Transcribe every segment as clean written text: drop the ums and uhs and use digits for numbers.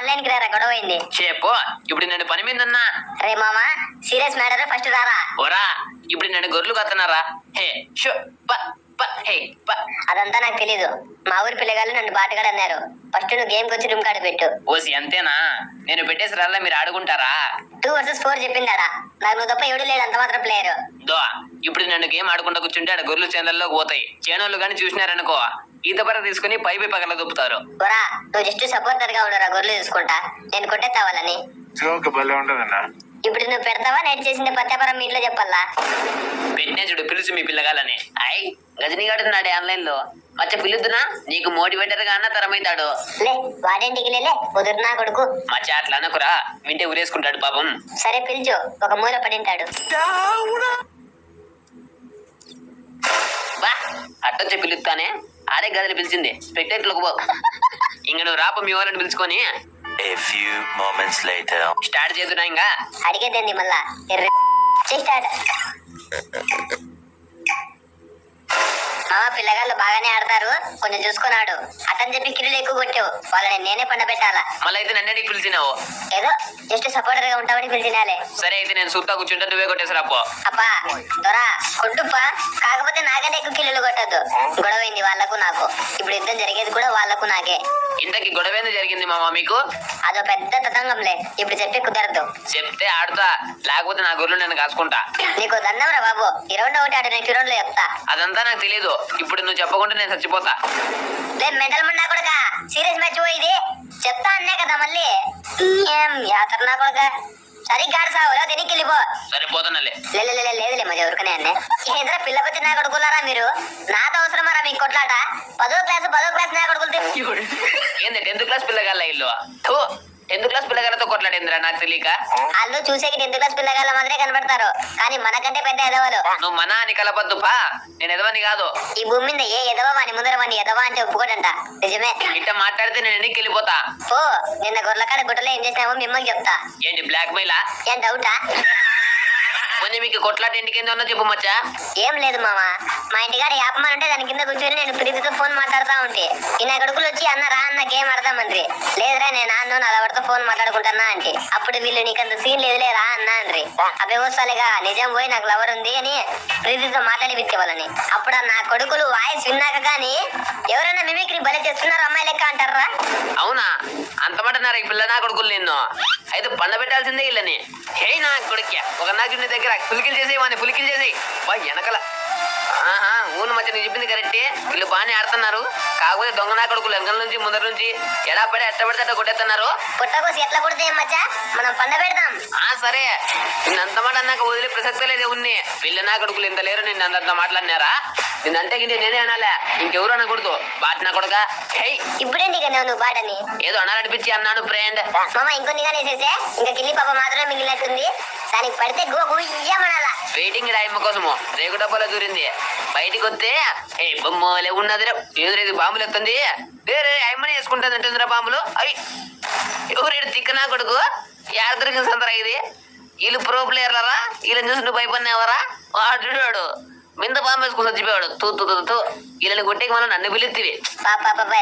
Online కి రారా, గొడవ అయింది. చెప్పు. ఇప్పుడు నేను పని మీద ఉన్నా. రే మామా, సీరియస్ మ్యాటర్, ఫస్ట్ రారా. ఓరా, ఇప్పుడు నేను గొర్రెలు కత్తన్నారా? హే షో ప ప హే ప. అదంతా నాకు తెలీదు. మా ఊరి పిల్లగాళ్ళు నన్ను బాటగాడు అన్నారు. ఫస్ట్ నువ్వు గేమ్ వచ్చి రూమ్ కాడ పెట్టు. ఓసి అంతేనా? నేను పెట్టేసి రాళ్ళ మీరు ఆడుకుంటారా? 2 versus 4 చెప్పిందాడా. నాకు నువ్వు తప్ప ఎవడు లేడు, అంత మాత్రం ప్లేయర్. దో ఇప్పుడు నన్ను గేమ్ ఆడుకుంటా కూర్చుంటే ఆడ గొర్రెలు చేనుల్లోకి పోతాయి. చేనులు కానీ చూసినారనుకో ఈత పర తీసుకుని పైపై పగల దుప్పుతారు. ఓరా, నువ్వు జస్ట్ సపోర్టర్ గా ఉండరా, గొర్రెలు చూసుకుంటా. నేను కొట్టేస్తావాలని. ఇప్పుడు నువ్వు పెడతావా, నైట్ చేసింది పత్యాపరం మీ ఇంట్లో చెప్పాలా? పెట్టినా చూడు, పిలుచు మీ పిల్లగాలని. అయ్ గజనీ గడుతున్నాడే ఆన్లైన్ లో. మచ్చ పిలుద్దునా, నీకు మోటివేటర్ గా అన్న తరమైతాడు. లే వాడేంటికి లేలే, కుదురునా కొడుకు. మచ్చ అట్లా అనకురా, వింటే ఊరేసుకుంటాడు పాపం. సరే పిలుచు, ఒక మూల పడింటాడు. బా అట్టొచ్చే పిలుస్తానే, ఆడే గదిని పిలిచింది. స్పెక్టేటర్లకు పో. ఇంక నువ్వు రాప మీ వాళ్ళని పిలుచుకొని. A few moments later. Start చేద్దునా ఇంకా? అడిగేదేంది మళ్ళా, స్టార్ట్. మామ పిల్లగాళ్ళు బాగానే ఆడతారు, కొంచెం చూసుకున్నాడు. అతని చెప్పి కిల్లులు ఎక్కువ కొట్టావు, వాళ్ళని నేనే పండబెట్టాలా. మళ్ళీ అయితే నన్నే పిలిచినావు. ఏదో జస్ట్ సపోర్టర్ గా ఉంటామని పిలిచినాలే. సరే అయితే నేను సూత్తా కూర్చుంటే నువ్వే కొట్టేసి రాపో. అప్పా దొరా కొట్టుప్పా, కాకపోతే నాకంటే ఎక్కువ కిల్లులు కొట్టద్దు. గొడవైంది వాళ్ళకు నాకు. ఇప్పుడు యుద్ధం జరిగేది కూడా వాళ్ళకు నాకే. ఇంతకి గొడవేంది జరిగింది మామ మీకు? అదో పెద్ద తతంగంలే, ఇప్పుడు చెప్పి కుదరదు. చెప్తే ఆడుతా, లేకపోతే నా గొర్రెలు నేను కాసుకుంటా. నీకు దండం రా బాబు, ఈ రౌండ్ ఒకటి ఆడు, నెక్స్ట్ రౌండ్ లో చెప్తా. అదంతా నాకు తెలీదు. ఇప్పుడు నువ్వు చెప్పకుండా నేను చచ్చిపోతా. మెంటల్ మున్నా కొడుక, సీరియస్ మ్యాచ్ ఇది చెప్తా అన్నే కదా మళ్ళీ. ఏం యాత్ర నా కొడుక, సరిగ్గా సావు తినికి వెళ్ళిపో. సరే పోతానలే. లేదులే మజా ఊరుకనే అన్నే. ఏదైనా పిల్లకొచ్చి నా కొడుకున్నారా మీరు? నాతో అవసరమారా మీకు కొట్లాట? 10వ క్లాస్ నా కొడుకులు. ఏంది 10th క్లాస్ పిల్లగాళ్ళ ఇల్లు? 10th క్లాస్ పిల్లగాళ్ళతో కొట్లాడేందిరా నాకు తెలియక. వాళ్ళు చూసేకి 10th క్లాస్ పిల్లగాళ్ళ మాదిరే కనబడతారు, కానీ మనకంటే పెద్ద ఎదవలు. నువ్వు మన అని కలపద్దు పా, నేను ఎదవని కాదు. ఈ భూమి మీద ఏ ఎదవ వాని ముందర వాడిని ఎదవా అంటే ఒప్పుకోడంట. నిజమే. ఇట్ట మాట్లాడితే నేను ఎన్నికి వెళ్ళిపోతా. ఓ నిన్న గొర్రెలకాడ గుట్టలో ఏం చేసినావో మిమ్మల్ని చెప్తా. ఏంటి బ్లాక్ మెయిలా? ఏం డౌటా? కొంచెం మీకు కొట్లాట ఇంటికి ఉన్నా చెప్పు మచ్చా. ఏం లేదు మామ, మా ఇంటికాడ యాపమాన్ ఉంటే దాని కింద కూర్చొని నేను ప్రీతితో ఫోన్ మాట్లాడుతా ఉంటే నా కొడుకులు వచ్చి అన్నారా అన్న గేమ్ ఆడదామండ్రి. లేదురా నేను అన్ను నలవడితో ఫోన్ మాట్లాడుకుంటున్నా అంటే అప్పుడు వీళ్ళు నీకంత సీన్ లేదులేరా అన్నా అండ్రి. అవే వస్తాలేగా నిజం పోయి నాకు లవర్ ఉంది అని ప్రీతితో మాట్లాడి వాళ్ళని. అప్పుడు నా కొడుకులు వాయిస్ విన్నాక గానీ ఎవరైనా మిమిక్రీ బలి చేస్తున్నారు అమ్మాయి లెక్క అంటారా? అవునా, అంత మాట ఈ పిల్ల నా కొడుకులు నిన్ను అయితే పండ పెట్టాల్సిందే ఇళ్ళని. హే నా కొడుక్యా, ఒక నాకు దగ్గర పులికిలు చేసేయి వాడిని, పులికిలు చేసేయి బా వెనకల. ఊను మధ్య నువ్వు చెప్పింది కరెక్టే, వీళ్ళు బాగానే ఆడుతున్నారు. కాకపోతే దొంగ నా కొడుకులు వెనకల నుంచి ముందర నుంచి ఎడా పడి ఎట్ట పడితే అట్ట కొట్టేస్తున్నారు. పుట్టకోసి ఎట్లా కొడితే మచ్చా, మనం పండ పెడదాం. సరే నిన్నంత మాట అన్నాక వదిలే ప్రసక్తే లేదు. ఉన్ని పిల్ల నా కొడుకులు ఇంత లేరు, నిన్ను అంత మాట్లాడినారా? నిన్నంటే నేనే అనాలే, ఇంకెవరు అనకూడదు. బాట నా కొడుక. హై ఇప్పుడేంటి కదా నువ్వు బాటని ఏదో అనాలనిపించి అన్నాను ఫ్రెండ్. మామ ఇంకొన్ని కానీ వేసేసే, ఇంకా కిల్లి పాప మాత్రమే మిగిలినట్టుంది. దానికి పడితే గుయ్యమనాలా. వెయిటింగ్ రాయమ్మ కోసము రేగు డబ్బాలో దూరింది. బయటికి వస్తే ఏ బొమ్మలే ఉన్నది ఎదురేది బాంబులు ఎత్తుంది. వేరే అమ్మని వేసుకుంటుంది అంటుందిరా బాంబులు. అవి ఎవరేడు తిక్కనా కొడుకు, యాడ దొరికిన సందరా ఇది? వీళ్ళు ప్రో ప్లేయర్లరా, వీళ్ళని చూసి నువ్వు భయపడినావరా? వాడు మింద బాంబు వేసుకుని చచ్చిపోయాడు. తూ వీళ్ళని కొట్టేకి మనం నన్ను పిలుత్తివి.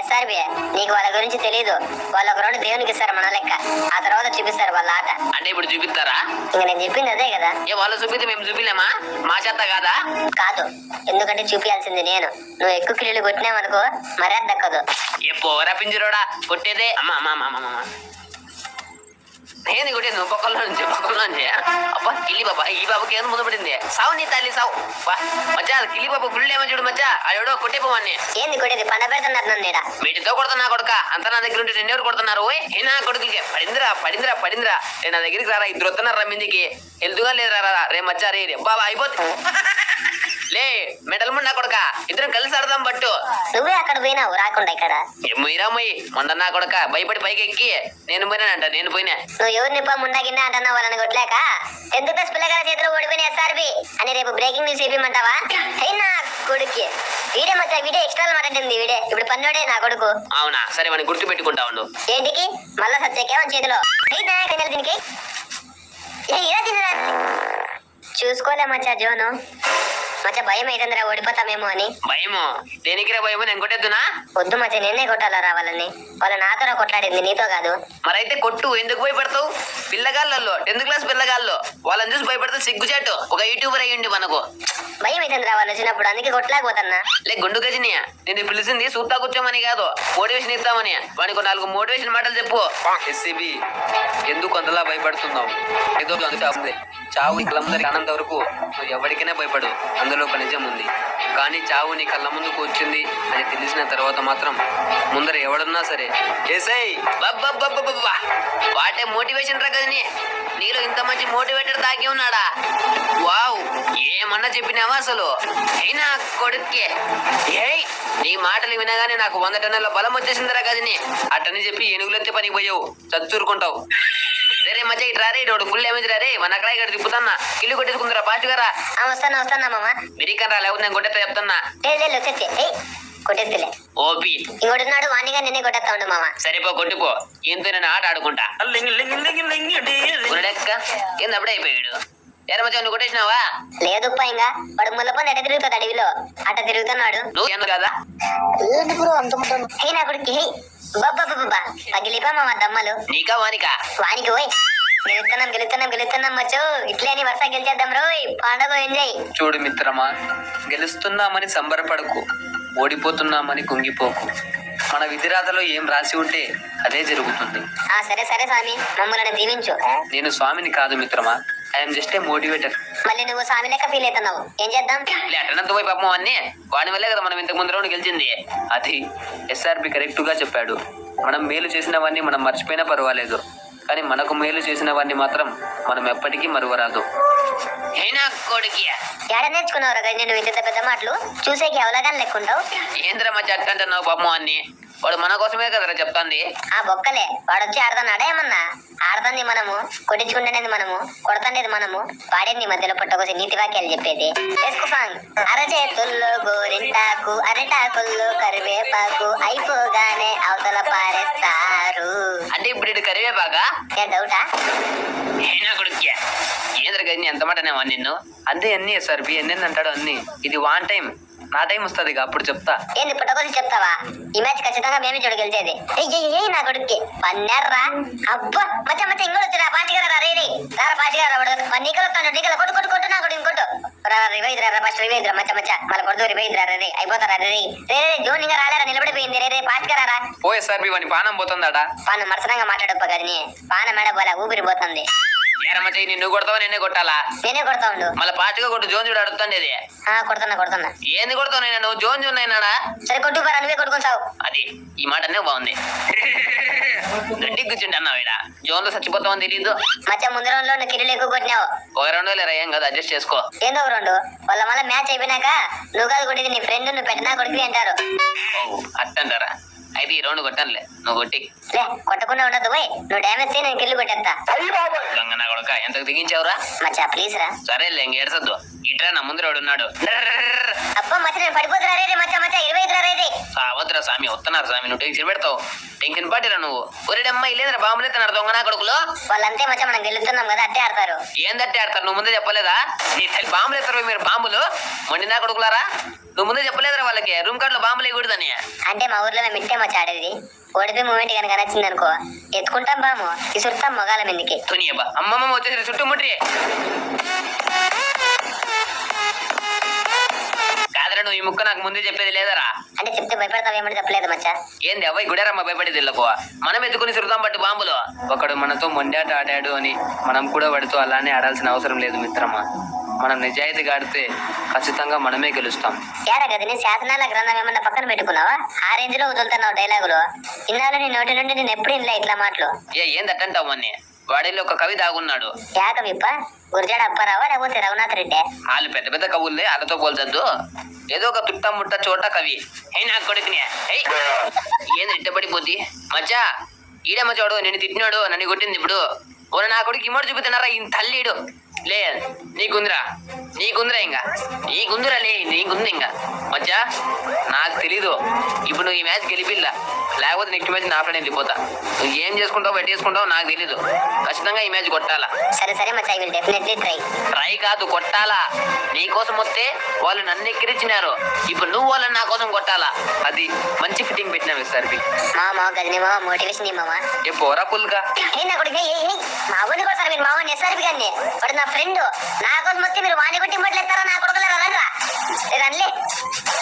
ఎస్ఆర్బి నీకు వాళ్ళ గురించి తెలీదు. వాళ్ళు ఒక రౌండ్ దేవునికి ఇస్తారు మన లెక్క, ఆ తర్వాత చూపిస్తారు వాళ్ళ ఆట. అంటే ఇప్పుడు చూపిస్తారా? ఇంకా నేను చెప్పింది అదే కదా. ఏ వాళ్ళు చూపిస్తే మేము చూపిలేమా? మా చేత కాదా? కాదు, ఎందుకంటే చూపించాల్సింది నేను. నువ్వు ఎక్కువ కిల్లులు కొట్టినావనుకో మర్యాద దక్కదు. ఏ పోరా పింజరోడా, కొట్టేదే అమ్మా ఏంది కొట్టేది? నువ్వు పక్కలో నుంచి అబ్బా కిల్లి బాబా, ఈ బాబాకి ఏదో ముందు పడింది. సావు నీ తల్లి సావు. మచ్చా కిల్లి బాబా ఫుల్ ఏమో చూడు మచ్చా, అడో కొట్టేపోవాన్ని. ఏంది కొట్టేది? పండ పెడుతున్నారు నన్ను. వీటితో కొడుతున్నా కొడుక, అంతా నా దగ్గర ఉంటే నిన్నెవరు కొడుతున్నారు? ఏ నా కొడుకుకి పడిందిరా నేను నా దగ్గరికి రారా, ఇద్దరు వస్తున్నారా మీదికి. వెళ్తుగా లేదురా రే మచ్చా రే బాబా అయిపోతుంది. లే మెడల్ ముండా కొడుక, ఇద్దరం కలిసి ఆడదాం బట్టు. నువ్వే అక్కడ పోయినావు రాకుండా ఇక్కడ. ఏమోయ్యి మొన్న నా కొడుక భయపడి పైకి ఎక్కి నేను పోయినానంట. నేను పోయినా. నువ్వు ఎవరిని ముండా కింద అంటున్నావు వాళ్ళని కొట్టలేక? 10th క్లాస్ పిల్లగాల చేతిలో ఓడిపోయిన ఎస్ఆర్బి అని రేపు బ్రేకింగ్ న్యూస్ చెప్పమంటావా? అయినా కొడుకి వీడే మచ్చా, వీడే ఎక్స్ట్రా మాట్లాడింది. వీడే ఇప్పుడు పన్నోడే నా కొడుకు. అవునా, సరే వాడిని గుర్తు పెట్టుకుంటా ఉండు. ఏంటికి మళ్ళా సత్యకేమని చేతిలో దీనికి ఇలా తినరా? చూసుకోలే మచ్చా జోను. మచ్చ భయం అవుతుందిరా ఓడిపోతామేమో అని. భయము దేనికిరా భయము? నేను కొట్టేద్దునా? వద్దు మచ్చ, నేనే కొట్టాలరా వాళ్ళని. వాళ్ళు నాతో కొట్లాడింది, నీతో కాదు. మరైతే కొట్టు, ఎందుకు భయపడతావు? పిల్లగాళ్ళల్లో 10th క్లాస్ పిల్లగాళ్ళు వాళ్ళని చూసి భయపడితే సిగ్గుచేటు. ఒక యూట్యూబర్ అయ్యండి మనకు. భయం అవుతుందిరా వాళ్ళు వచ్చినప్పుడు, అందుకే కొట్టలేకపోతున్నా. లే గుండు గజినియా, నేను పిలిచింది సూత్తా కూర్చోమని కాదు, మోటివేషన్ ఇద్దామని. వానికి 4 మోటివేషన్ మాటలు చెప్పు. ఎస్సీబీ ఎందుకు అంతలా భయపడుతున్నావు? ఏదో అందుకే ఉంది. చావు కళ్ళందరి కానంత వరకు నువ్వు ఎవరికైనా భయపడు, అందులో ఒక నిజం ఉంది. కానీ చావు నీ కళ్ళ ముందుకు వచ్చింది అని తెలిసిన తర్వాత మాత్రం ముందర ఎవడున్నా సరే ఏసై బబ్బబ్బబ్బబ్బబ్బా. వాటే మోటివేషన్ రా గజని. నీలో ఇంత మంచి మోటివేటర్ దాగి ఉన్నాడా? వావ్, ఏమన్నా చెప్పినావా అసలు? అయినా కొడుక్కే ఏయ్, నీ మాటలు వినగానే నాకు 100 టన్నుల బలం వచ్చేసిందిరా గజని. అట్టని చెప్పి ఏనుగులెత్తే పనికి పోయావు, చచ్చూరుకుంటావు. రే మధ్య ఇట్రా రే, ఇటు ఫుల్ డ్యామేజ్ రా రే. మన అక్కడ ఇక్కడ తిప్పుతున్నా, కిల్లు కొట్టేసుకుందరా ఫాస్ట్ గారా. వస్తానా మామ. బిరికన్ రా, లేకపోతే నేను కొట్టేస్తా చెప్తున్నా. వచ్చేసి కొట్టేస్తులే. ఓపి ఇంకోటిన్నాడు, వాణిగా నేనే కొట్టేస్తా ఉండు మామ. సరిపో కొట్టిపో, ఏంతో నేను ఆట ఆడుకుంటా. గురుడెక్క ఏంది అప్పుడే అయిపోయాడు. ఎర మధ్య నువ్వు కొట్టేసినావా? లేదు ఇంకా వాడు ముళ్ళపంది ఎట తిరుగుతాడు అడవిలో, అట్ట తిరుగుతున్నాడు. నువ్వు ఎందుకు కదా హే నా కొడుకు హే. బాబా పగిలిపా మామ దమ్మలు. నీకా వానికా? వానికి పోయి గెలుస్తున్నాం మచ్చో. ఇట్లే అని వరుస గెలిచేద్దాం రోయ్, పండగ ఎంజాయ్. చూడు మిత్రమా, గెలుస్తున్నామని సంబరపడకు, ఓడిపోతున్నామని కుంగిపోకు. మన విధిరాతలో ఏం రాసి ఉంటే అదే జరుగుతుంది. సరే స్వామి, మమ్మల్ని దీవించు. నేను స్వామిని కాదు మిత్రమా, ఐఎమ్ జస్ట్ ఏ మోటివేటర్. మళ్ళీ నువ్వు స్వామి లెక్క ఫీల్ అవుతున్నావు, ఏం చేద్దాం? అటనంత పోయి పాపం అన్ని వాడి వల్లే కదా మనం ఇంతకు ముందు రౌండ్ గెలిచింది. అది ఎస్ఆర్పి కరెక్ట్ గా చెప్పాడు. మనం మేలు చేసినవన్నీ మనం మర్చిపోయినా పర్వాలేదు, కానీ మనకు మేలు చేసినవన్నీ మాత్రం మనం ఎప్పటికీ మరువరాదు. అయినా కొడుకి ఏడ నేర్చుకున్నావు రా నువ్వు ఇంత పెద్ద మాటలు? చూసేకి అవలగాని లెక్కుంటావు. ఏంద్ర మధ్య అట్టంటున్నావు పాపం అన్ని? వాడు మన కోసమే కదరా చెప్తాంది. ఆ బొక్కలే వాడొచ్చి ఆడతాన్నాడా ఏమన్నా? ఆడతాంది మనము, కొట్టించుకుంటున్నది మనము, కొడతాండేది మనము, పాడేది మధ్యలో పుట్టకోసి నీతి వాక్యాలు చెప్పేది. అరచేతుల్లో గోరింటాకు, అరిటాకుల్లో కరివేపాకు, అయిపోగానే అవతల పారేస్తారు. అంటే ఇప్పుడు ఇటు కరివేపాకా? ఏ డౌటా? అయినా కొడుకి ఏంద్ర గది ఎంత మాట నేమా నిన్ను? అంతే అన్ని ఎస్ఆర్పి ఎన్ని అంటాడు అన్ని. ఇది 1 టైం, నా టైం వస్తుంది అప్పుడు చెప్తా. ఏంది పుట్టకోసి చెప్తావా? ఈ మ్యాచ్ ఖచ్చితంగా మేమే చూడ గెలిచేది. నా కొడుక్కి పన్నారా? అబ్బా మచ్చ ఇంకోటి వచ్చిరా, పాచిగారా రే రారా, పాచిగారా నీకలు కొట్టు నా కొడు ఇంకోటి రివైద్రా ఫస్ట్ రివైద్రా మచ్చ మళ్ళీ కొడుతూ రివైద్రా రే అయిపోతారా రే రే జోన్ ఇంకా రాలేరా, నిలబడిపోయింది రే పాచిగారా. ఓ ఎస్ఆర్పి వాని పానం పోతుందాడా? పాను మరసనంగా మాట్లాడప్ప గదిని, పాన మేడ పోలే ఊపిరిపోతుంది. ఏరా మధ్య నిన్ను కొడతావా నేనే కొట్టాలా? నేనే కొడతా ఉండు. మళ్ళీ పాటుగా కొట్టు, జోన్ చూడు అడుగుతాండేది. కొడుతున్నా. ఏంది కొడతావు నేను? నువ్వు జోన్ అయినాడా? సరే కొట్టు పరా, నువ్వే కొట్టుకుంటావు. అది ఈ మాటనే బాగుంది. గడ్డి కూర్చుంటే అన్నావు ఇడ జోన్ లో చచ్చిపోతామని తెలీదు. మచ్చ ముందు రౌండ్ లో నువ్వు కిరీలు ఎక్కువ కొట్టినావు. ఒక 2 లేరా, ఏం కదా అడ్జస్ట్ చేసుకో. ఏందో 2 వాళ్ళ మళ్ళీ మ్యాచ్ అయిపోయినాక నువ్వు కాదు కొట్టింది నీ ఫ్రెండ్, నువ్వు పెట్టినా కొడుకు అంటారు. ఓ అట్టంటారా? అయితే ఈ 2 కొట్టానులే, నువ్వు కొట్టి. లే కొట్టకుండా ఉండదు పోయి, నువ్వు డ్యామేజ్ చేయి, నేను కిల్లు కొట్టేస్తా. గంగ నా కొడక ఎంతకు దిగించావురా? మచ్చా ప్లీజ్ రా. సరేలే ఇంక ఏడ్సద్దు. ఇట్రా నా ముందు ఉన్నాడు. అబ్బా మచ్చ నేను పడిపోతురా రే మచ్చ 25 రా రే. వద్దురా స్వామి, వస్తున్నారు స్వామి, నువ్వు టెన్షన్ పెడతావు. టెన్షన్ పాటిరా నువ్వు. ఒరేడమ్మా ఇల్లేదురా, బాంబులు ఎత్తున్నారు దొంగ నా కొడుకులు. వాళ్ళంతే మచ్చ, మనం గెలుస్తున్నాం కదా అట్టే ఆడతారు. ఏందట్టే ఆడతారు? నువ్వు ముందే చెప్పలేదా? నీ తల్లి బాంబులు ఎత్తారు మీరు, బాంబులు మొండి నా కొడుకులారా. నువ్వు ముందే చెప్పలేదురా వాళ్ళకి రూమ్ కార్డులో బాంబులు వేయకూడదని. అంటే మా ఊర్లో మేము ఇట్టే మచ్చ ఆడేది. ఓడిపోయి మూమెంట్ కనుక నచ్చింది అనుకో, ఎత్తుకుంటాం బాము, ఇసురుతాం మొగాల మీదకి. తునియబ్బా అమ్మమ్మ వచ్చేసి చుట్టుముట్రి. కాదరా నువ్వు ఈ ముక్క నాకు ముందే చెప్పేది లేదరా? అంటే చెప్తే భయపడతావేమని చెప్పలేదు మచ్చా. ఏంది అవ్వ గుడారమ్మ భయపడేది ఇళ్ళకు? మనం ఎత్తుకుని సురుదాం పట్టు బాంబులు. ఒకడు మనతో మొండాట ఆడాడు అని మనం కూడా వాడితో అలానే ఆడాల్సిన అవసరం లేదు మిత్రమా. మనం నిజాయితీగా ఆడితే ఖచ్చితంగా మనమే గెలుస్తాం. ఏడా గదిని శాసనాల గ్రంథం ఏమన్నా పక్కన పెట్టుకున్నావా? ఆ రేంజ్ లో వదులుతున్నావు డైలాగులు. ఇన్నాళ్ళు నీ నోటి నుండి నేను ఎప్పుడు ఇన్లే ఇట్లా మాటలు. ఏందట్టంటావు అన్ని? వాడిలో ఒక కవి దాగున్నాడు. యా కవిప్ప? గురజాడ అప్పారావా లేకపోతే రఘునాథ్ రెడ్డి? వాళ్ళు పెద్ద పెద్ద కవులే, వాళ్ళతో పోల్చద్దు. ఏదో ఒక తుట్ట ముట్ట చోట కవి. అయినా కొడుకుని ఏంది ఇట్టబడిపోద్ది మచ్చా? ఈడే మచ్చాడు, నేను తిట్టినాడు, నన్ను కొట్టింది ఇప్పుడు. ఓన నా కొడుకు ఇమ్మడు చూపుతున్నారా ఈ తల్లిడు. లే నీకుందిరా ఇంకా నీకుందిరా లే నీకుంది ఇంకా మచ్చా నాకు తెలీదు ఇప్పుడు నువ్వు ఈ మ్యాచ్ గెలిపిల్లా లేకపోతే నెక్స్ట్ మ్యాచ్ నా ఫ్రెండ్ వెళ్ళిపోతా నువ్వు ఏం చేసుకుంటావు బయట చేసుకుంటావు నాకు తెలీదు ఖచ్చితంగా ఈ మ్యాచ్ కొట్టాలా సరే మచ్చా, ఐ విల్ డెఫినెట్లీ ట్రై కాదు కొట్టాలా నీకోసం వస్తే వాళ్ళు నన్ను ఎక్కిరించినారు ఇప్పుడు నువ్వు వాళ్ళని నా కోసం కొట్టాలా అది మంచి ఫిట్టింగ్ పెట్టినావు ఎస్ఆర్పి మామ గజని మామ మోటివేషన్ మామ. ఏ పోరా పుల్గా నా కొడుకు మా ఊరిని కొడతారు మీరు మామ ఎస్ఆర్పి గారిని, వాడు నా ఫ్రెండ్, నా కోసం వస్తే మీరు వాణి కొట్టి మట్లేస్తారా నా కొడుకులారా? రండి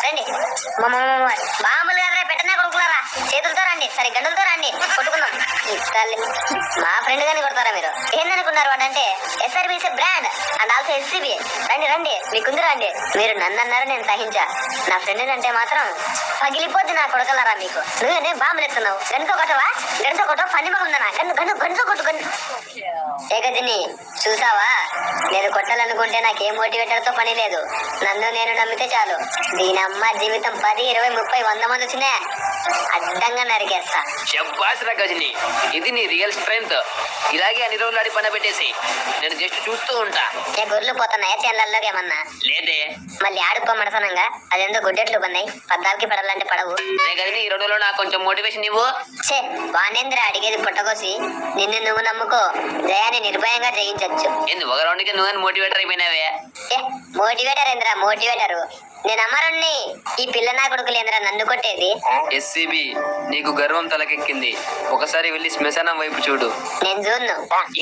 రండి మామూలు కదా పెట్టనా కొడుకులారా, చేతులతో రండి, సరే గంటలతో రండి, కొట్టుకుందాం. తల్లి మా ఫ్రెండ్ గారిని కొడతారా మీరు? ఏందనుకున్నారు వాడంటే SRB brand and also SCB. రండి మీకుంది రండి. మీరు నన్ను అన్నారు, నేను సహించా. నా ఫ్రెండ్ అంటే మాత్రం పగిలిపోద్ది నా కొడకలారా మీకు. నువ్వేనే బాంబులు ఎత్తున్నావు, గంటతో కొట్టవా పని మగుందనా? గంటతో కొట్టు. ఏకదిని చూసావా, నేను కొట్టాలనుకుంటే నాకేం మోటివేటర్తో పని లేదు. నన్ను నేను నమ్మితే చాలు. దీని అమ్మ జీవితం 10, 20, 30, 100 మంది వచ్చినా అడ్డంగా నరికేస్తా. శబ్బాస్ రా గజని, ఇది నీ రియల్ స్ట్రెంగ్త్. ఇలాగే అన్ని రోజులు ఆడి పని పెట్టేసి నేను జస్ట్ చూస్తూ ఉంటా. ఏ గొర్రెలు పోతున్నాయా చేనులలోకి ఏమన్నా? లేదే. మళ్ళీ ఆడుకోమడసనంగా అదెందో గుడ్డెట్లు పన్నాయి, పద్దాలకి పడాలంటే పడవు. గజని ఈ 2 రోజుల్లో నాకు కొంచెం మోటివేషన్ ఇవ్వు. చే వాణేంద్ర అడిగేది పుట్టకోసి, నిన్ను నువ్వు నమ్ముకో, జయాన్ని నిర్భయంగా జయించొచ్చు. ఎందుకు ఒక రౌండ్కి నువ్వు మోటివేటర్ అయిపోయినావే? ఏ మోటివేటర్ ఏంద్రా మోటివేటరు? నేను అమరుణ్ణి. ఈ పిల్ల నా కొడుకులేంద్రా నన్ను కొట్టేది. ఎస్సీబీ నీకు గర్వం తలకెక్కింది, ఒకసారి వెళ్ళి శ్మశానం వైపు చూడు. నేను చూడను.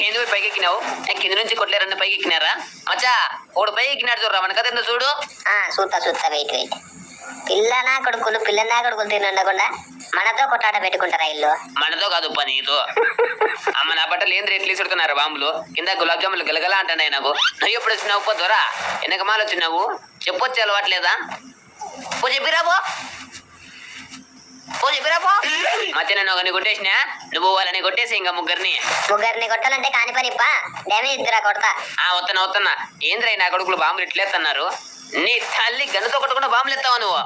ఏంది పైకి ఎక్కినావు? కింద నుంచి కొట్టలేరన్న పైకి ఎక్కినారా? మచ్చా ఒకడు పైకి ఎక్కినాడు చూడరా, మన కథ ఎందుకు చూడు. చూస్తా వెయిట్. పిల్ల నా కొడుకులు తినుండకుండా మనతో కొట్టాడ పెట్టుకుంటారా ఇల్లు? మనతో కాదు నీతో. అమ్మ నా బట్టలు ఏంద్ర ఎట్లు ఇసుడుతున్నారు బాంబులు? కింద గులాబ్ జాములు గలగల అంటున్నాయి నాకు. నువ్వు ఎప్పుడు వచ్చినావు? పోతురా వెనక మాల వచ్చినావు, చెప్పొచ్చు అలవాట్లేదా? పో చెప్పిరా పో మధ్య నన్ను ఒకరిని కొట్టేసినా, నువ్వు వాళ్ళని కొట్టేసి ఇంకా ముగ్గురిని కొట్టాలంటే కాని పనిప్ప డ్యామేజ్ ఇద్దురా కొడతా. వస్తున్నా ఏంద్ర నా కొడుకులు బాంబులు ఇట్లేస్తున్నారు? నీ తల్లి గన్నుతో కొట్టకుండా బాంబులు ఎత్తావా నువ్వు?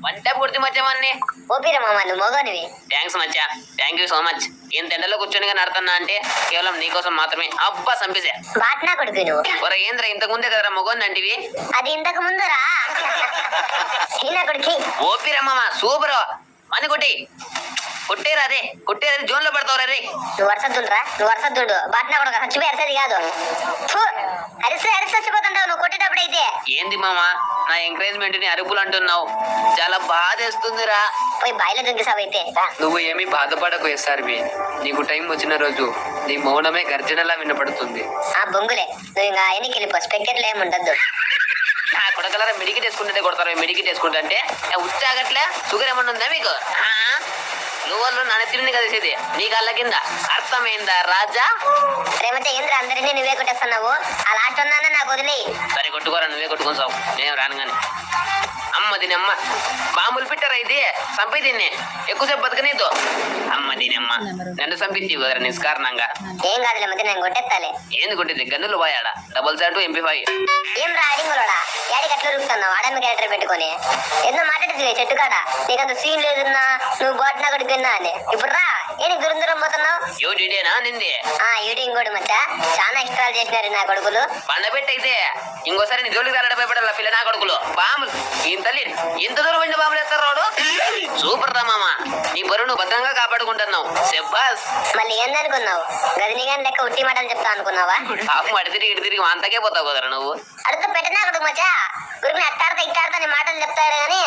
వంట పూర్తి మధ్యమాన్ని ఓపిరా మామ, నువ్వు మోగనివి. Thanks Maccha, thank you so much. ఇంత ఎండలో కూర్చొని నడుతున్నా అంటే కేవలం నీకోసం మాత్రమే. అబ్బా సంపేసా బాట్నా కొడుకు నువ్వు. ఒరే ఏంద్ర ఇంతకు ముందే కదరా మొగోని అంటివి? అది ఇంతకు ముందురా. కొడుకి ఓపిరమ్మ సూపర్ అని కొట్టేరా రే జోన్ లో పడతావురా రే. నువ్వు వరుసద్దుండు బాట్నా కొడుకు చచ్చిపోయి అరిసేది కాదు. అరిస్తే చచ్చిపోతుంటావు నువ్వు కొట్టేటప్పుడు అయితే. ఏంది మామా నా ఎంకరేజ్మెంట్ ని అరుపులు అంటున్నావు? చాలా బాధేస్తుందిరా. పోయి బాయిలో దుంకిసావైతే. నువ్వు ఏమీ బాధపడకు ఎస్ఆర్బి, నీకు టైం వచ్చిన రోజు నీ మౌనమే గర్జనలా వినపడుతుంది. ఆ బొంగులే నువ్వు ఇంకా ఆయనకి వెళ్ళిపో, స్పెక్టెట్లు ఏముండద్దు. నా కొడకలరా మెడికిట్ వేసుకుంటే కొడతారు. మెడికిట్ వేసుకుంటా అంటే ఉచ్చాగట్లే షుగర్ ఏమన్నా ఉందా మీకు? నువ్వు నన్ను తిరిగి కదేసేది నీ కళ్ళ కింద, అర్థమైందా రాజా? రేమంటే ఏంద్ర అందరినీ నువ్వే కొట్టేస్తున్నావు? ఆ లాస్ట్ ఉన్నానా నాకు వదిలేయి. సరే కొట్టుకోరా, నువ్వే కొట్టుకొని సావు, నేను రాను గాని. అమ్మ దీని అమ్మ బాంబులు పెట్టారా? ఇది చంపి దీన్ని ఎక్కువసేపు బతకనీతో. అమ్మ దీని అమ్మ నన్ను చంపించి కదరా నిష్కారణంగా. ఏం కాదులే మధ్య నేను కొట్టేస్తాలే. ఏంది కొట్టేది? గన్నులు పోయాడా? Double MP5. ఏం రాడింగులోడా యాడికి అట్లా రూపుతున్నావు? ఆడమ్మ క్యారెక్టర్ పెట్టుకొని ఎన్నో మాట్లాడుతుంది చెట్టు కాడ. నీకంత సీన్ లేదున్నా, నువ్వు బాట్నా కొడుకు విన్నా అని. ఇప్పుడు రా ఏనికి దూరం పోతున్నావు? యూటీడేనా నింది? యూటీ ఇంకోటి మచ్చా చాలా ఎక్స్ట్రాలు చేసినారు నా కొడుకులు. పండబెట్టయితే ఇంకోసారి నీ జోలికి రాలడ భయపడాల పిల్ల నా కొడుకులు. బాంబులు ఈయన తల్లి ఎంత దూరం వెళ్ళి బాంబులు వేస్తారు రోడ్డు. సూపర్ రా మామ, నీ బరువు నువ్వు భద్రంగా కాపాడుకుంటున్నావు. శబ్బాస్. మళ్ళీ ఏందనుకున్నావు? గదిని గాని లెక్క ఉట్టి మాటలు చెప్తా అనుకున్నావా? పాపం అటు తిరిగి అంతకే పోతావు కదరా నువ్వు. అడుగుతూ పెట్టినా కొడుకు మచ్చా గురికి అట్టాడతా నీ మాటలు చెప్తాడు కానీ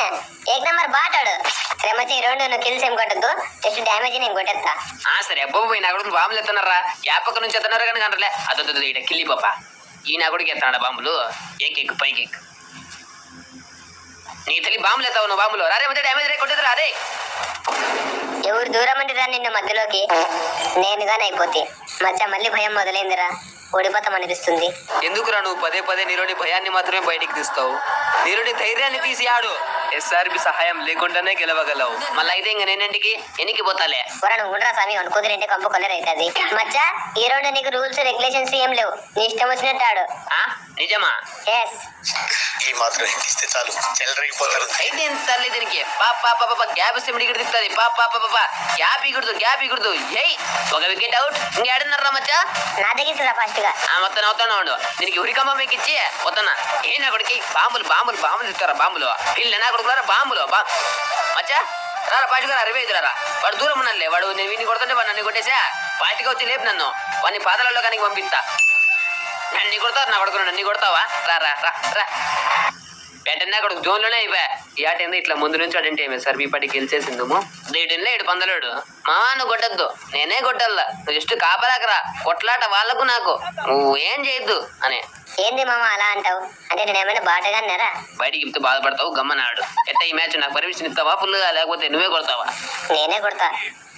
ఏక్ నెంబర్ బాటాడు. రేమచ్చా ఈ రెండు నువ్వు కిల్స్ ఏం కొట్టద్దు, జస్ట్ డ్యామేజ్ నేను కొట్టేస్తా. సరే అబ్బాయి నా కొడుకు బాంబులు ఎత్తున్నారా? యాపక్క నుంచి ఎత్తున్నారు కానీ కంటలే. అదొద్దు ఇట కిల్లి పాప ఈ నా కొడుకు ఎత్తున్నాడు బాంబులు. ఏకెక్కు పైకి ఎక్కు. నీ తల్లి బాంబులు ఎత్తావు నువ్వు. బాంబులు రారే మధ్య డ్యామేజ్ రే కొట్టేది రారే. ఎవరు దూరం అంటే రా నిన్ను మధ్యలోకి నేనుగానే అయిపోతే. మధ్య మళ్ళీ భయం మొదలైందిరా, ఓడిపోతామనిపిస్తుంది. ఎందుకురా నువ్వు పదే నీలోని భయాన్ని మాత్రమే బయటికి తీస్తావు? నీలోని ధైర్యాన్ని తీసి ఆడు. ఎస్ఆర్బి సహాయం లేకుండానే గెలవగలవు. మళ్ళీ అయితే ఇంక నేనంటికి ఎన్నికి పోతాలే. నువ్వు ఉండరా స్వామి అనుకోదినంటే కంపు కొల్లరు అవుతుంది మచ్చా. ఈ రోజు నీకు రూల్స్ రెగ్యులేషన్స్ ఏం లేవు, నీ ఇష్టం వచ్చినట్టు ఆడు. ఆ నిజమా? ఎస్. ఈ మాత్రం హిందిస్తే చాలు చెల్లరగిపోతారు. అయితే ఎంత తల్లి దీనికి పాప గ్యాప్ ఇస్తే మిడికి దిగుతుంది. పాప గ్యాప్ ఇగుడుదు ఏయ్ ఒక వికెట్ అవుట్. ఇంకేడున్నారా మచ్చా? నా దగ్గర ఫాస్ట్ గా మొత్తం అవుతాను ఉండు. దీనికి ఉరికమ్మ మీకు ఇచ్చి వద్దన్నా ఏ నా కొడుకి బాంబులు ఇస్తారా? బాంబులు వీళ్ళు నా కొడుకులారా బాంబులు మచ్చా రారా పాటిగా 65 రారా. వాడు దూరం ఉన్నానులే, వాడు నేను వీడిని కొడుతుంటే వాడు నన్ను కొట్టేసా. పాటిగా వచ్చి లేపు నన్ను వాడిని పాదాలలో కానీ పంపిస్తా. నన్ను కొడతావు నా కొడుకు, నన్ను కొడతావా? రా వెంటనే అక్కడ జోన్లోనే అయిపోయా. ఈ ఆట ఏంది ఇట్లా ముందు నుంచి ఆడంటే ఏమే సార్ మీ పాటికి గెలిచేసిందుము. 7 పందలేడు మా నువ్వు కొట్టద్దు, నేనే కొట్టాల. నువ్వు జస్ట్ కాపలాకరా, కొట్లాట వాళ్ళకు నాకు, నువ్వు ఏం చేయొద్దు అని. ఏంది మామ అలా అంటావు? అంటే నేను ఏమైనా బాటగా అన్నారా? బయటికి ఇప్పితే బాధపడతావు గమ్మనాడు. ఎట్ట ఈ మ్యాచ్ నాకు పర్మిషన్ ఇస్తావా ఫుల్గా, లేకపోతే నువ్వే కొడతావా? నేనే కొడతా.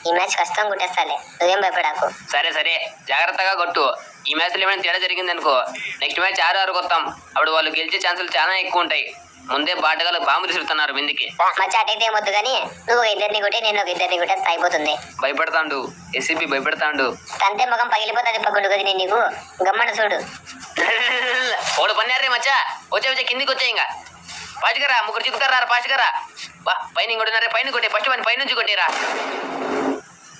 ఈ మ్యాచ్ కష్టం కొట్టేస్తాలే, నువ్వేం భయపడాకు. సరే జాగ్రత్తగా కొట్టు. ఈ మ్యాచ్లో ఏమైనా తేడా జరిగింది అనుకో, నెక్స్ట్ మ్యాచ్ 6 కొత్తాం. అప్పుడు వాళ్ళు గెలిచే ఛాన్సులు చాలా ఎక్కువ ఉంటాయి. ముందే బాటగాలు బాంబులు తిరుగుతున్నారు విందికి. మచ్చ అటైతే ఏమొద్దు కానీ నువ్వు ఒక ఇద్దరిని కొట్టి నేను ఒక ఇద్దరిని కొట్టే అయిపోతుంది. భయపడతాండు ఎస్సీపీ భయపడతాండు. తంతే ముఖం పగిలిపోతుంది పక్కడు కది నీకు గమ్మన చూడు. ఓడు పన్నారే మచ్చా, వచ్చే కిందికి వచ్చాయి. ఇంకా పాచిగారా ముగ్గురు చిక్కుతారా పాచిగారా. వా పైన ఇంకొట్టినారే, పైన కొట్టే ఫస్ట్ పని పైనుంచి కొట్టేరా.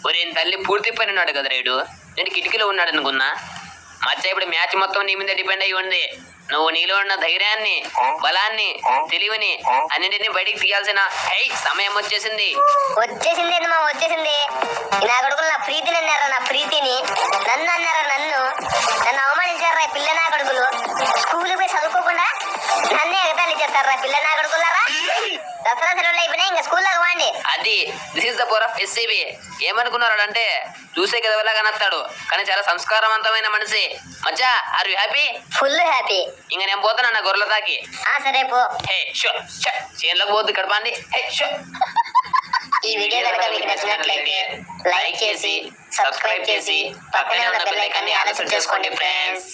ఒరే తల్లి పూర్తి పైన ఉన్నాడు కదా రైడు, నేను కిటికీలో ఉన్నాడు అనుకున్నా. మచ్చ ఇప్పుడు మ్యాచ్ మొత్తం నీ మీద డిపెండ్ అయ్యి ఉంది. నువ్వు నీలో ఉన్న ధైర్యాన్ని, బలాన్ని, తెలివిని అన్నింటినీ బయటికి తీయాల్సిన సమయం వచ్చేసింది. వచ్చేసింది నా కొడుకులు నా ప్రీతిని అన్నారా, నా ప్రీతిని నన్ను అన్నారా, నన్ను అవమానించారా పిల్ల నా కొడుకులు. స్కూల్ పోయి చదువుకోకుండా నన్నే ఎగతాళి చేస్తారా పిల్ల నా కొడుకులారా. దసరా సెలవులు అయిపోయినాయి, ఇంకా స్కూల్లోకి వాండి. అది this is the power of SCB. ఏమనుకున్నాడు అంటే చూసే కదా వెళ్ళగా నత్తాడు, కానీ చాలా సంస్కారవంతమైన మనిషి. మచ్చా are you happy? Full happy. ఇంక నేను పోతాను నా గొర్రెల తాకి. సరే పో. చేనులోకి పోద్దు కడపండి. ఈ వీడియో కనుక మీకు నచ్చినట్లయితే లైక్ చేసి సబ్స్క్రైబ్ చేసి పక్కనే ఉన్న బెల్ ఐకాన్ని ఆన్ చేసుకోండి ఫ్రెండ్స్.